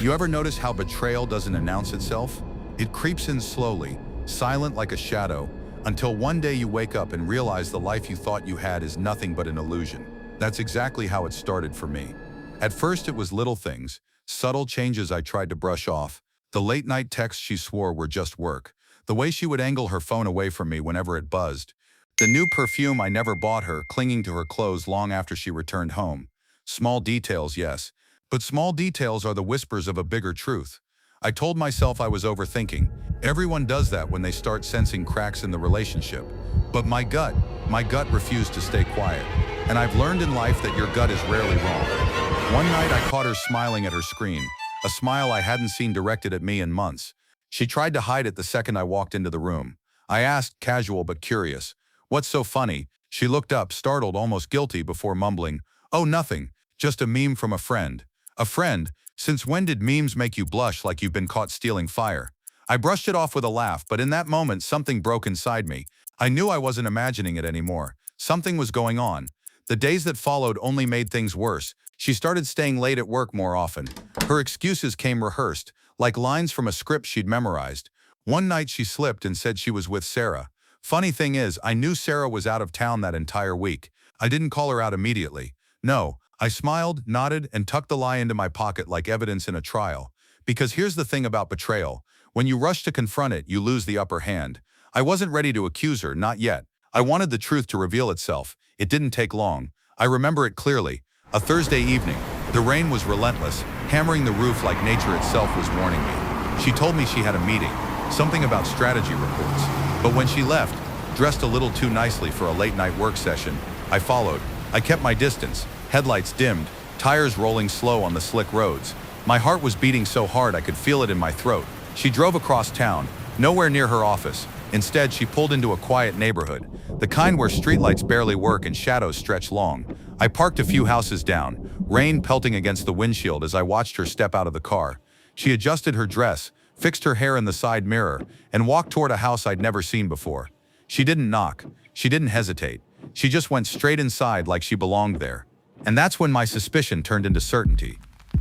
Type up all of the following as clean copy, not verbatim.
You ever notice how betrayal doesn't announce itself? It creeps in slowly, silent like a shadow, until one day you wake up and realize the life you thought you had is nothing but an illusion. That's exactly how it started for me. At first it was little things, subtle changes I tried to brush off. The late-night texts she swore were just work. The way she would angle her phone away from me whenever it buzzed. The new perfume I never bought her, clinging to her clothes long after she returned home. Small details, yes. But small details are the whispers of a bigger truth. I told myself I was overthinking. Everyone does that when they start sensing cracks in the relationship. But my gut refused to stay quiet. And I've learned in life that your gut is rarely wrong. One night I caught her smiling at her screen, a smile I hadn't seen directed at me in months. She tried to hide it the second I walked into the room. I asked, casual but curious, "What's so funny?" She looked up, startled, almost guilty, before mumbling, "Oh, nothing, just a meme from a friend." A friend? Since when did memes make you blush like you've been caught stealing fire? I brushed it off with a laugh, but in that moment something broke inside me. I knew I wasn't imagining it anymore. Something was going on. The days that followed only made things worse. She started staying late at work more often. Her excuses came rehearsed, like lines from a script she'd memorized. One night she slipped and said she was with Sarah. Funny thing is, I knew Sarah was out of town that entire week. I didn't call her out immediately. No, I smiled, nodded, and tucked the lie into my pocket like evidence in a trial. Because here's the thing about betrayal. When you rush to confront it, you lose the upper hand. I wasn't ready to accuse her, not yet. I wanted the truth to reveal itself. It didn't take long. I remember it clearly. A Thursday evening. The rain was relentless, hammering the roof like nature itself was warning me. She told me she had a meeting, something about strategy reports. But when she left, dressed a little too nicely for a late-night work session, I followed. I kept my distance, headlights dimmed, tires rolling slow on the slick roads. My heart was beating so hard I could feel it in my throat. She drove across town, nowhere near her office. Instead, she pulled into a quiet neighborhood, the kind where streetlights barely work and shadows stretch long. I parked a few houses down, rain pelting against the windshield as I watched her step out of the car. She adjusted her dress, fixed her hair in the side mirror, and walked toward a house I'd never seen before. She didn't knock. She didn't hesitate. She just went straight inside like she belonged there. And that's when my suspicion turned into certainty.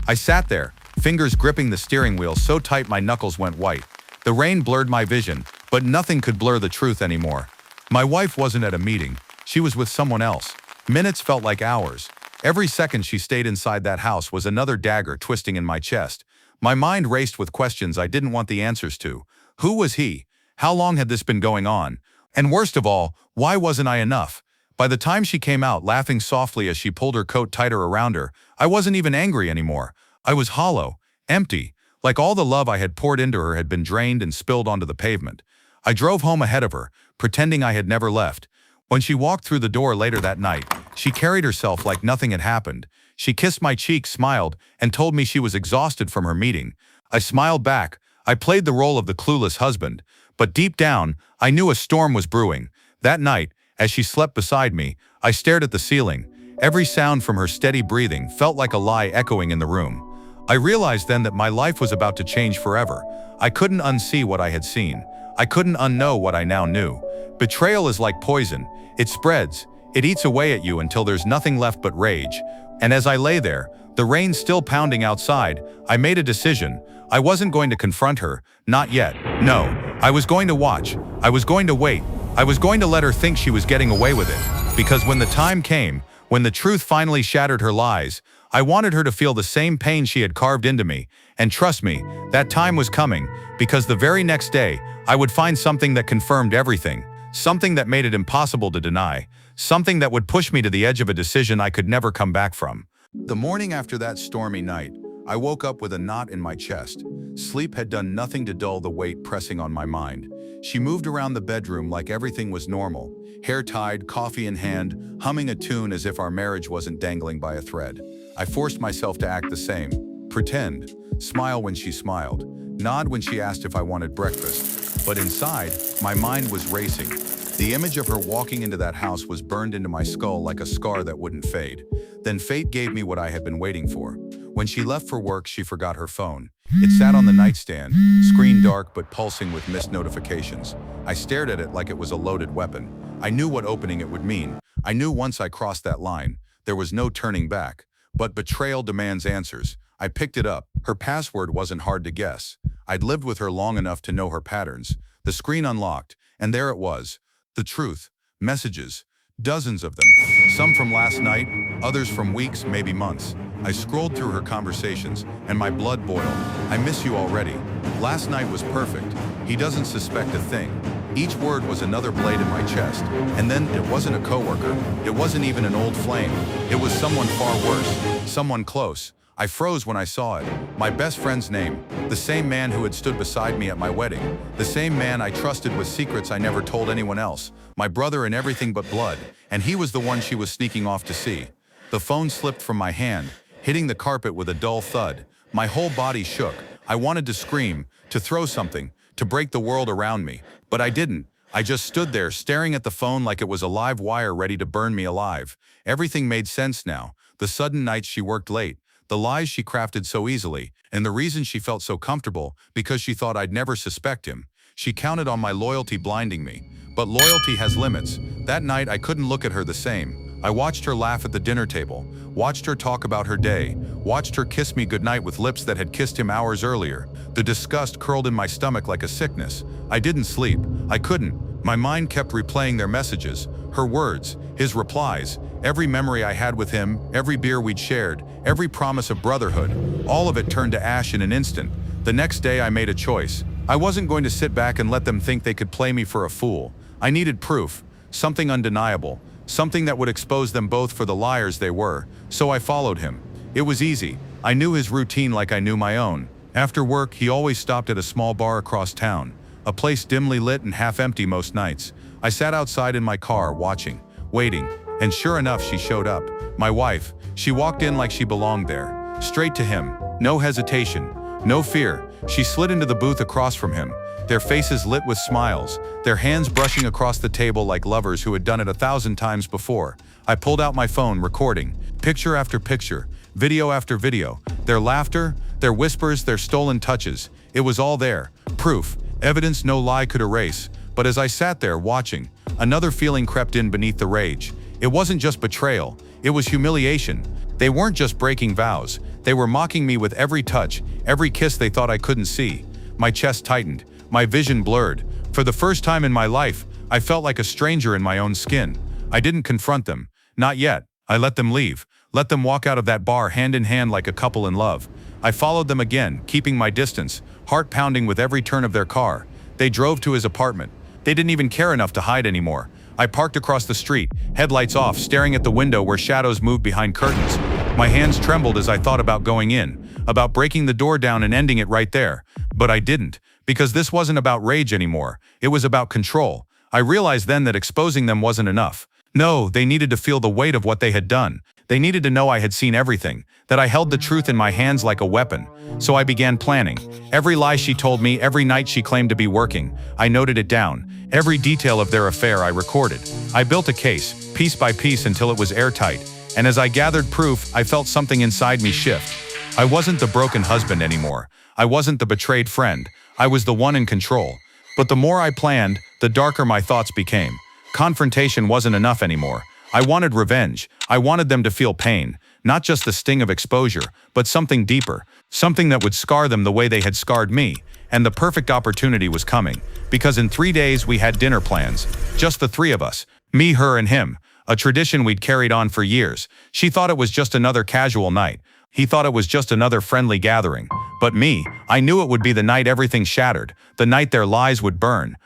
I sat there, fingers gripping the steering wheel so tight my knuckles went white. The rain blurred my vision, but nothing could blur the truth anymore. My wife wasn't at a meeting. She was with someone else. Minutes felt like hours. Every second she stayed inside that house was another dagger twisting in my chest. My mind raced with questions I didn't want the answers to. Who was he? How long had this been going on? And worst of all, why wasn't I enough? By the time she came out, laughing softly as she pulled her coat tighter around her, I wasn't even angry anymore. I was hollow, empty, like all the love I had poured into her had been drained and spilled onto the pavement. I drove home ahead of her, pretending I had never left. When she walked through the door later that night, she carried herself like nothing had happened. She kissed my cheek, smiled, and told me she was exhausted from her meeting. I smiled back. I played the role of the clueless husband. But deep down, I knew a storm was brewing. That night, as she slept beside me, I stared at the ceiling. Every sound from her steady breathing felt like a lie echoing in the room. I realized then that my life was about to change forever. I couldn't unsee what I had seen. I couldn't unknow what I now knew. Betrayal is like poison. It spreads. It eats away at you until there's nothing left but rage. And as I lay there, the rain still pounding outside, I made a decision. I wasn't going to confront her. Not yet. No. I was going to watch. I was going to wait. I was going to let her think she was getting away with it. Because when the time came, when the truth finally shattered her lies, I wanted her to feel the same pain she had carved into me. And trust me, that time was coming, because the very next day, I would find something that confirmed everything. Something that made it impossible to deny. Something that would push me to the edge of a decision I could never come back from. The morning after that stormy night, I woke up with a knot in my chest. Sleep had done nothing to dull the weight pressing on my mind. She moved around the bedroom like everything was normal, hair tied, coffee in hand, humming a tune as if our marriage wasn't dangling by a thread. I forced myself to act the same. Pretend. Smile when she smiled. Nod when she asked if I wanted breakfast. But inside, my mind was racing. The image of her walking into that house was burned into my skull like a scar that wouldn't fade. Then fate gave me what I had been waiting for. When she left for work, she forgot her phone. It sat on the nightstand, screen dark but pulsing with missed notifications. I stared at it like it was a loaded weapon. I knew what opening it would mean. I knew once I crossed that line, there was no turning back. But betrayal demands answers. I picked it up. Her password wasn't hard to guess. I'd lived with her long enough to know her patterns. The screen unlocked, and there it was. The truth. Messages. Dozens of them. Some from last night, others from weeks, maybe months. I scrolled through her conversations, and my blood boiled. I miss you already. Last night was perfect. He doesn't suspect a thing. Each word was another blade in my chest. And then it wasn't a coworker. It wasn't even an old flame. It was someone far worse. Someone close. I froze when I saw it. My best friend's name. The same man who had stood beside me at my wedding. The same man I trusted with secrets I never told anyone else. My brother in everything but blood. And he was the one she was sneaking off to see. The phone slipped from my hand, hitting the carpet with a dull thud. My whole body shook. I wanted to scream, to throw something, to break the world around me. But I didn't. I just stood there staring at the phone like it was a live wire ready to burn me alive. Everything made sense now. The sudden nights she worked late, the lies she crafted so easily, and the reason she felt so comfortable because she thought I'd never suspect him. She counted on my loyalty blinding me. But loyalty has limits. That night I couldn't look at her the same. I watched her laugh at the dinner table, watched her talk about her day, watched her kiss me goodnight with lips that had kissed him hours earlier. The disgust curled in my stomach like a sickness. I didn't sleep. I couldn't. My mind kept replaying their messages, her words, his replies, every memory I had with him, every beer we'd shared, every promise of brotherhood. All of it turned to ash in an instant. The next day I made a choice. I wasn't going to sit back and let them think they could play me for a fool. I needed proof, something undeniable, something that would expose them both for the liars they were. So I followed him. It was easy. I knew his routine like I knew my own. After work, he always stopped at a small bar across town, a place dimly lit and half empty most nights. I sat outside in my car, watching, waiting, and sure enough, she showed up. My wife. She walked in like she belonged there. Straight to him. No hesitation. No fear. She slid into the booth across from him, their faces lit with smiles, their hands brushing across the table like lovers who had done it 1,000 times before. I pulled out my phone, recording, picture after picture, video after video, their laughter, their whispers, their stolen touches. It was all there. Proof. Evidence no lie could erase. But as I sat there watching, another feeling crept in beneath the rage. It wasn't just betrayal. It was humiliation. They weren't just breaking vows. They were mocking me with every touch, every kiss they thought I couldn't see. My chest tightened. My vision blurred. For the first time in my life, I felt like a stranger in my own skin. I didn't confront them. Not yet. I let them leave. Let them walk out of that bar hand in hand like a couple in love. I followed them again, keeping my distance, heart pounding with every turn of their car. They drove to his apartment. They didn't even care enough to hide anymore. I parked across the street, headlights off, staring at the window where shadows moved behind curtains. My hands trembled as I thought about going in, about breaking the door down and ending it right there. But I didn't, because this wasn't about rage anymore. It was about control. I realized then that exposing them wasn't enough. No, they needed to feel the weight of what they had done. They needed to know I had seen everything, that I held the truth in my hands like a weapon. So I began planning. Every lie she told me, every night she claimed to be working, I noted it down. Every detail of their affair I recorded. I built a case, piece by piece, until it was airtight. And as I gathered proof, I felt something inside me shift. I wasn't the broken husband anymore. I wasn't the betrayed friend. I was the one in control. But the more I planned, the darker my thoughts became. Confrontation wasn't enough anymore. I wanted revenge. I wanted them to feel pain. Not just the sting of exposure, but something deeper. Something that would scar them the way they had scarred me. And the perfect opportunity was coming. Because in 3 days we had dinner plans. Just the three of us. Me, her, and him. A tradition we'd carried on for years. She thought it was just another casual night. He thought it was just another friendly gathering. But me, I knew it would be the night everything shattered. The night their lies would burn.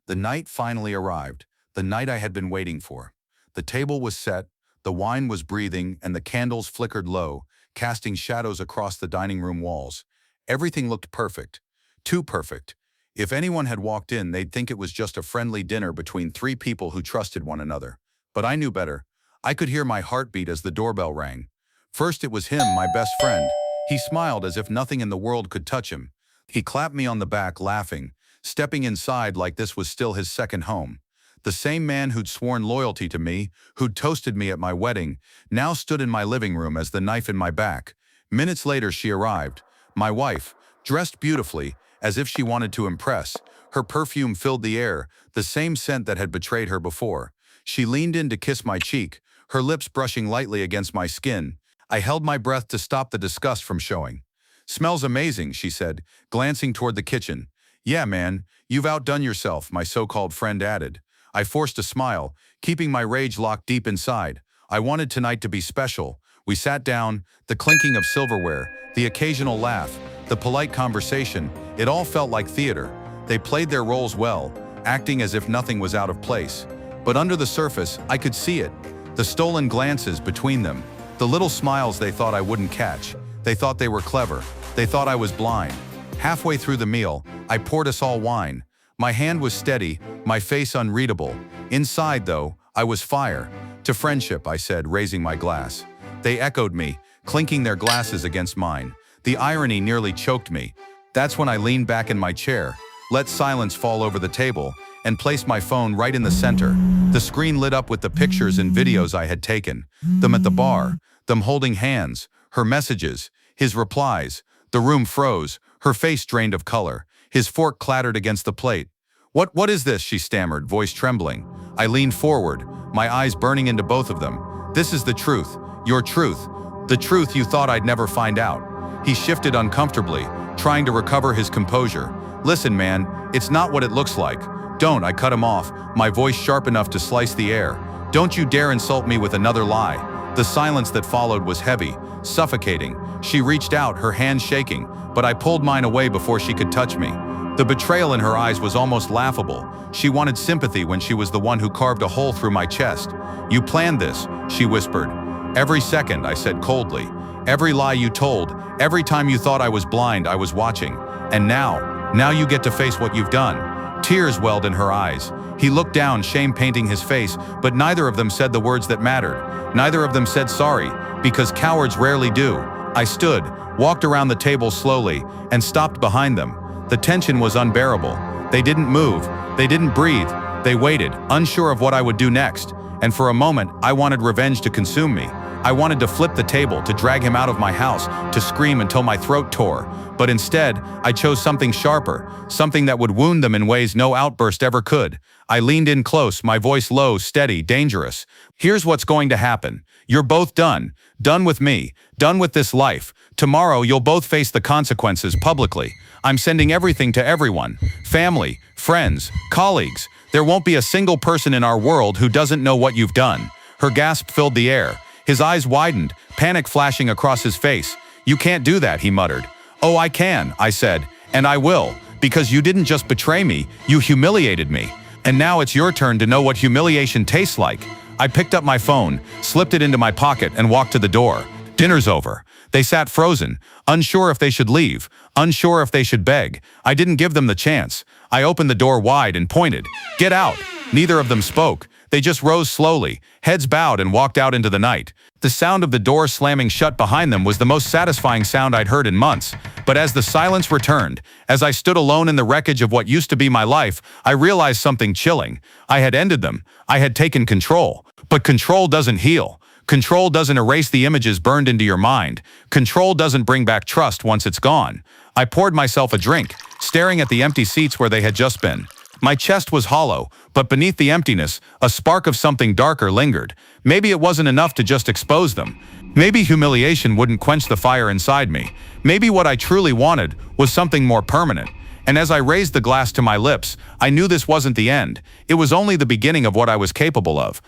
The night finally arrived, the night I had been waiting for. The table was set, the wine was breathing, and the candles flickered low, casting shadows across the dining room walls. Everything looked perfect. Too perfect. If anyone had walked in, they'd think it was just a friendly dinner between 3 people who trusted one another. But I knew better. I could hear my heartbeat as the doorbell rang. First it was him, my best friend. He smiled as if nothing in the world could touch him. He clapped me on the back, laughing, stepping inside like this was still his second home. The same man who'd sworn loyalty to me, who'd toasted me at my wedding, now stood in my living room as the knife in my back. Minutes later she arrived, my wife, dressed beautifully, as if she wanted to impress. Her perfume filled the air, the same scent that had betrayed her before. She leaned in to kiss my cheek, her lips brushing lightly against my skin. I held my breath to stop the disgust from showing. "Smells amazing," she said, glancing toward the kitchen. "Yeah, man, you've outdone yourself," my so-called friend added. I forced a smile, keeping my rage locked deep inside. I wanted tonight to be special. We sat down, the clinking of silverware, the occasional laugh, the polite conversation, it all felt like theater. They played their roles well, acting as if nothing was out of place. But under the surface, I could see it. The stolen glances between them, the little smiles they thought I wouldn't catch. They thought they were clever. They thought I was blind. Halfway through the meal, I poured us all wine. My hand was steady, my face unreadable. Inside, though, I was fire. "To friendship," I said, raising my glass. They echoed me, clinking their glasses against mine. The irony nearly choked me. That's when I leaned back in my chair, let silence fall over the table, and placed my phone right in the center. The screen lit up with the pictures and videos I had taken. Them at the bar, them holding hands, her messages, his replies. The room froze, her face drained of color. His fork clattered against the plate. What is this?" she stammered, voice trembling. I leaned forward, my eyes burning into both of them. "This is the truth, your truth, the truth you thought I'd never find out." He shifted uncomfortably, trying to recover his composure. "Listen, man, it's not what it looks like." "Don't," I cut him off, my voice sharp enough to slice the air. "Don't you dare insult me with another lie." The silence that followed was heavy, suffocating. She reached out, her hands shaking, but I pulled mine away before she could touch me. The betrayal in her eyes was almost laughable. She wanted sympathy when she was the one who carved a hole through my chest. "You planned this," she whispered. "Every second," I said coldly. "Every lie you told, every time you thought I was blind, I was watching. And now you get to face what you've done." Tears welled in her eyes. He looked down, shame painting his face, but neither of them said the words that mattered. Neither of them said sorry, because cowards rarely do. I stood, walked around the table slowly, and stopped behind them. The tension was unbearable. They didn't move. They didn't breathe. They waited, unsure of what I would do next. And for a moment, I wanted revenge to consume me. I wanted to flip the table, to drag him out of my house, to scream until my throat tore. But instead, I chose something sharper, something that would wound them in ways no outburst ever could. I leaned in close, my voice low, steady, dangerous. "Here's what's going to happen. You're both done. Done with me. Done with this life. Tomorrow, you'll both face the consequences publicly. I'm sending everything to everyone. Family, friends, colleagues. There won't be a single person in our world who doesn't know what you've done." Her gasp filled the air. His eyes widened, panic flashing across his face. "You can't do that," he muttered. "Oh, I can," I said, "and I will, because you didn't just betray me, you humiliated me. And now it's your turn to know what humiliation tastes like." I picked up my phone, slipped it into my pocket, and walked to the door. "Dinner's over." They sat frozen, unsure if they should leave, unsure if they should beg. I didn't give them the chance. I opened the door wide and pointed. "Get out." Neither of them spoke. They just rose slowly, heads bowed, and walked out into the night. The sound of the door slamming shut behind them was the most satisfying sound I'd heard in months. But as the silence returned, as I stood alone in the wreckage of what used to be my life, I realized something chilling. I had ended them. I had taken control. But control doesn't heal. Control doesn't erase the images burned into your mind. Control doesn't bring back trust once it's gone. I poured myself a drink, staring at the empty seats where they had just been. My chest was hollow, but beneath the emptiness, a spark of something darker lingered. Maybe it wasn't enough to just expose them. Maybe humiliation wouldn't quench the fire inside me. Maybe what I truly wanted was something more permanent. And as I raised the glass to my lips, I knew this wasn't the end. It was only the beginning of what I was capable of.